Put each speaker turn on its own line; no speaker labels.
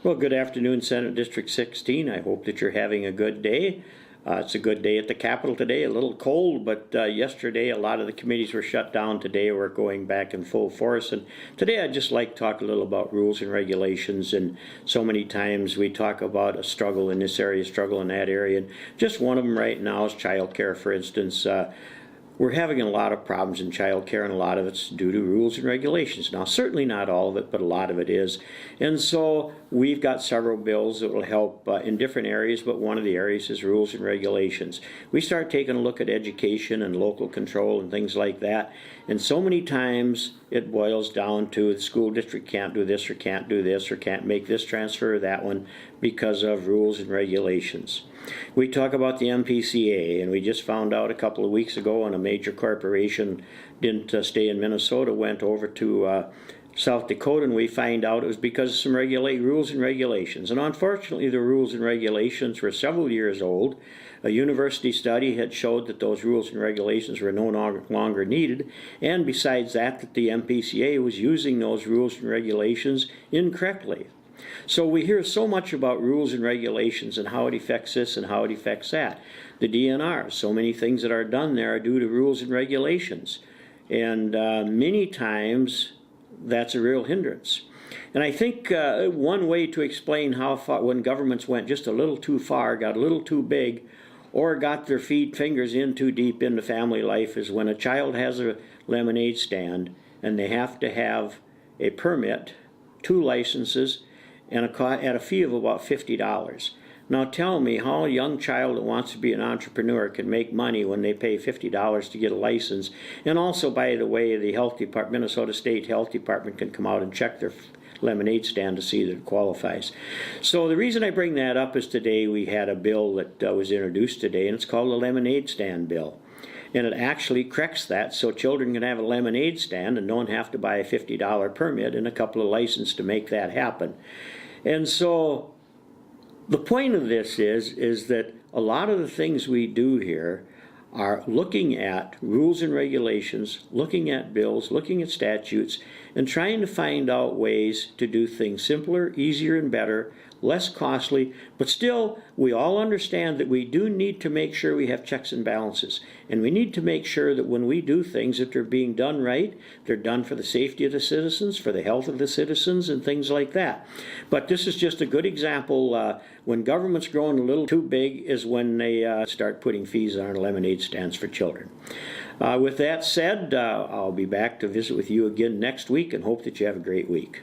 Well, good afternoon, Senate District 16. I hope that you're having a good day. It's a good day at the Capitol today, a little cold, but yesterday a lot of the committees were shut down. Today we're going back in full force. And today I'd just like to talk a little about rules and regulations. And so many times we talk about a struggle in this area, struggle in that area. And just one of them right now is child care, for instance. We're having a lot of problems in child care, and a lot of it's due to rules and regulations. Now, certainly not all of it, but a lot of it is. And so we've got several bills that will help in different areas, but one of the areas is rules and regulations. We start taking a look at education and local control and things like that, and so many times it boils down to the school district can't do this or can't do this or can't make this transfer or that one because of rules and regulations. We talk about the MPCA, and we just found out a couple of weeks ago when a major corporation didn't stay in Minnesota, went over to South Dakota, and we find out it was because of some rules and regulations. And unfortunately, the rules and regulations were several years old. A university study had showed that those rules and regulations were no longer needed, and besides that the MPCA was using those rules and regulations incorrectly. So we hear so much about rules and regulations and how it affects this and how it affects that. The DNR, so many things that are done there are due to rules and regulations. And many times that's a real hindrance. And I think one way to explain how far, when governments went just a little too far, got a little too big, or got their fingers in too deep into family life, is when a child has a lemonade stand and they have to have a permit, 2 licenses, and at a fee of about $50. Now tell me how a young child that wants to be an entrepreneur can make money when they pay $50 to get a license. And also, by the way, the Health Department, Minnesota State Health Department, can come out and check their lemonade stand to see that it qualifies. So the reason I bring that up is today we had a bill that was introduced today, and it's called the Lemonade Stand Bill. And it actually corrects that, so children can have a lemonade stand and don't have to buy a $50 permit and a couple of licenses to make that happen. And so the point of this is that a lot of the things we do here are looking at rules and regulations, looking at bills, looking at statutes, and trying to find out ways to do things simpler, easier, and better, less costly, but still we all understand that we do need to make sure we have checks and balances. And we need to make sure that when we do things, that they're being done right, they're done for the safety of the citizens, for the health of the citizens, and things like that. But this is just a good example. When government's growing a little too big is when they start putting fees on lemonade stands for children. With that said, I'll be back to visit with you again next week and hope that you have a great week.